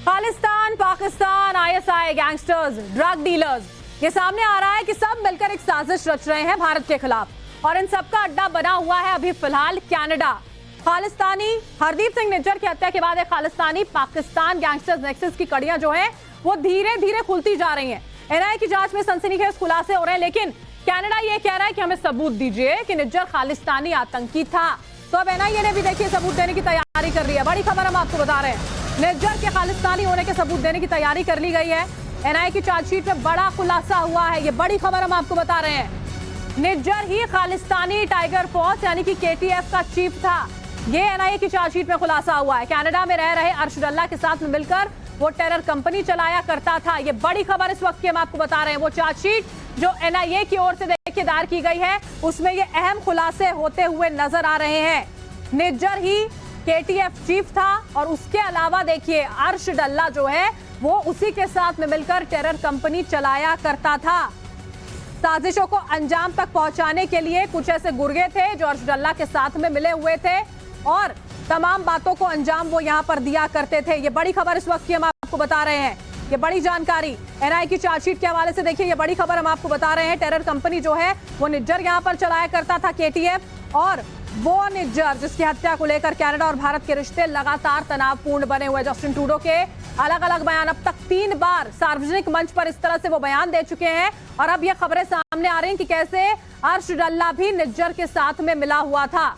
Khalistan, Pakistan, ISI, gangsters, drug dealers, ये सामने आ रहा है कि सब मिलकर एक साजिश रच रहे हैं भारत के खिलाफ और इन सबका अड्डा बना हुआ है अभी फिलहाल कनाडा। खालिस्तानी हरदीप सिंह निज्जर की हत्या के बाद खालिस्तानी पाकिस्तान गैंगस्टर्स नेक्सस की कड़ियां जो है वो धीरे धीरे खुलती जा रही हैं। एनआईए की जांच में सनसनीखेज खुलासे हो रहे हैं, लेकिन कनाडा ये कह रहा है कि हमें सबूत दीजिए कि निज्जर खालिस्तानी आतंकी था। तो अब एनआईए ने भी देखिए सबूत देने की तैयारी कर रही है। बड़ी खबर हम आपको बता रहे हैं, निज्जर के खालिस्तानी होने के सबूत देने की तैयारी कर ली गई है। एनआईए की चार्जशीट में बड़ा खुलासा हुआ है, ये बड़ी खबर हम आपको बता रहे हैं। निज्जर ही खालिस्तानी टाइगर फोर्स यानी कि केटीएफ का चीफ था, ये एनआईए की चार्जशीट में खुलासा हुआ है। कनाडा में रह रहे अर्श डल्ला के साथ मिलकर वो टेरर कंपनी चलाया करता था। ये बड़ी खबर इस वक्त की हम आपको बता रहे हैं। वो चार्जशीट जो एनआईए की ओर से देखिए दायर की गई है, उसमें ये अहम खुलासे होते हुए नजर आ रहे हैं। निज्जर ही केटीएफ चीफ था और उसके अलावा देखिए अर्श डल्ला जो है वो उसी के साथ में मिलकर टेरर कंपनी चलाया करता था। साजिशों को अंजाम तक पहुंचाने के लिए कुछ ऐसे गुर्गे थे जो अर्श डल्ला के साथ में मिले हुए थे और तमाम बातों को अंजाम वो यहां पर दिया करते थे। ये बड़ी खबर इस वक्त की हम आपको बता रहे हैं। ये बड़ी जानकारी एनआईए की चार्जशीट के हवाले से देखिए, ये बड़ी खबर हम आपको बता रहे हैं। टेरर कंपनी जो है वो निज्जर यहां पर चलाया करता था केटीएफ, और वो निज्जर जिसकी हत्या को लेकर कनाडा और भारत के रिश्ते लगातार तनावपूर्ण बने हुए। जस्टिन ट्रूडो के अलग अलग बयान, अब तक 3 बार सार्वजनिक मंच पर इस तरह से वो बयान दे चुके हैं और अब ये खबरें सामने आ रही हैं कि कैसे अर्श डल्ला भी निज्जर के साथ में मिला हुआ था।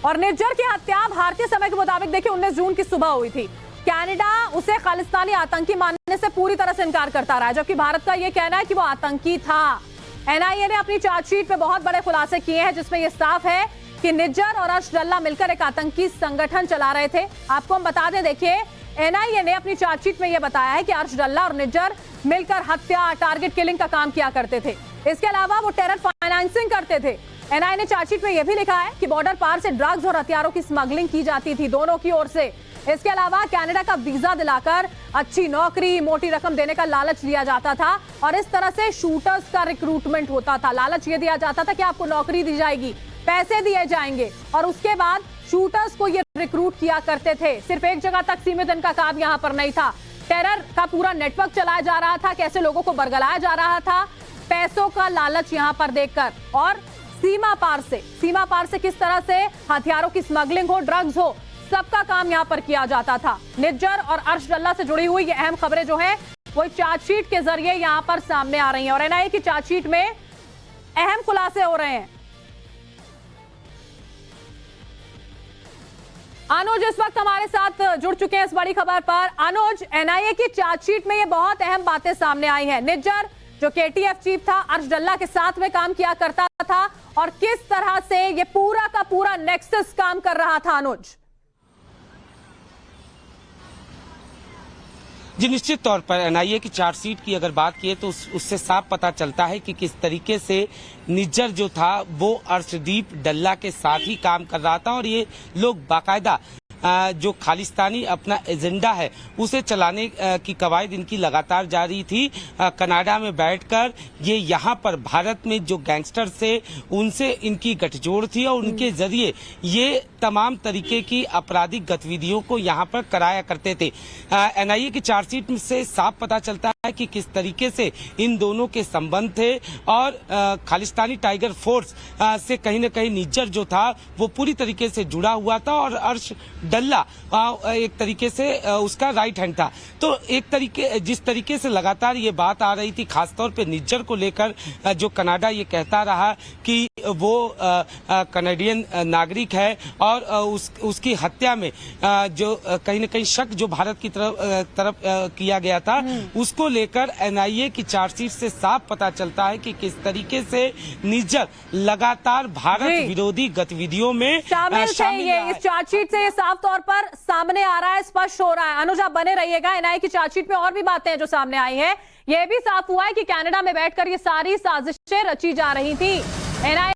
और निज्जर की हत्या भारतीय समय के मुताबिक देखिए 19 जून की सुबह हुई थी। कनाडा उसे खालिस्तानी आतंकी मानने से पूरी तरह से इनकार करता रहा है, जबकि भारत का यह कहना है कि वो आतंकी था। एनआईए ने अपनी चार्जशीट में बहुत बड़े खुलासे किए हैं, जिसमें यह साफ है कि निज्जर और अर्श डल्ला मिलकर एक आतंकी संगठन चला रहे थे। आपको हम बता दें, देखिए एनआईए ने अपनी चार्जशीट में यह बताया है कि अर्श डल्ला और निज्जर मिलकर हत्या, टारगेट किलिंग का काम किया करते थे। इसके अलावा वो टेरर फाइनेंसिंग करते थे। एनआईए ने चार्जशीट में यह भी लिखा है कि बॉर्डर पार से ड्रग्स और हथियारों की स्मगलिंग की जाती थी दोनों की ओर से। इसके अलावा कनाडा का वीजा दिलाकर अच्छी नौकरी, मोटी रकम देने का लालच दिया जाता था और इस तरह से शूटर्स का रिक्रूटमेंट होता था। लालच ये दिया जाता था कि आपको नौकरी दी जाएगी, पैसे दिए जाएंगे और उसके बाद शूटर्स को ये रिक्रूट किया करते थे। सिर्फ एक जगह तक सीमित इनका काम यहाँ पर नहीं था, टेरर का पूरा नेटवर्क चलाया जा रहा था। कैसे लोगों को बरगलाया जा रहा था पैसों का लालच यहाँ पर देखकर, और सीमा पार से किस तरह से हथियारों की स्मगलिंग हो, ड्रग्स हो, सबका काम यहां पर किया जाता था। निज्जर और अर्श डल्ला से जुड़ी हुई ये अहम खबरें जो हैं वो चार्जशीट के जरिए यहां पर सामने आ रही हैं और एनआईए की चार्जशीट में अहम खुलासे हो रहे हैं। अनुज इस वक्त हमारे साथ जुड़ चुके हैं इस बड़ी खबर पर। अनुज, एनआईए की चार्जशीट में ये बहुत अहम बातें सामने आई हैं। निज्जर जो केटीएफ चीफ था अर्श डल्ला के साथ में काम किया करता था और किस तरह से ये पूरा का पूरा नेक्सस काम कर रहा था। अनुज जी, निश्चित तौर पर एनआईए की चार्जशीट की अगर बात किए तो उससे साफ पता चलता है कि किस तरीके से निज्जर जो था वो अर्शदीप डल्ला के साथ ही काम कर रहा था और ये लोग बाकायदा जो खालिस्तानी अपना एजेंडा है उसे चलाने की कवायद इनकी लगातार जारी थी। कनाडा में बैठकर ये यहाँ पर भारत में जो गैंगस्टर थे उनसे इनकी गठजोड़ थी और उनके जरिए ये तमाम तरीके की आपराधिक गतिविधियों को यहाँ पर कराया करते थे। एनआईए की चार्जशीट से साफ पता चलता है कि किस तरीके से इन दोनों के संबंध थे और खालिस्तानी टाइगर फोर्स से कहीं न कहीं निज्जर जो था वो पूरी तरीके से जुड़ा हुआ था और अर्श डल्ला एक तरीके से उसका राइट हैंड था। तो जिस तरीके से लगातार ये बात आ रही थी, खासतौर पे निज्जर को लेकर जो कनाडा ये कहता रहा कि वो कनाडियन नागरिक है और उसकी हत्या में जो कहीं न कहीं शक जो भारत की तरफ किया गया था, उसको लेकर एनआईए की चार्जशीट से साफ पता चलता है कि किस तरीके से निज्जर लगातार भारत विरोधी गतिविधियों में शामिल है। इस चार्जशीट से ये साफ तौर पर सामने आ रहा है, स्पष्ट हो रहा है। अनुज आप बने रहिएगा, एनआईए की चार्जशीट में और भी बातें हैं जो सामने आई हैं। यह भी साफ हुआ है कि कनाडा में बैठकर ये सारी साजिशें रची जा रही थी। एनआईए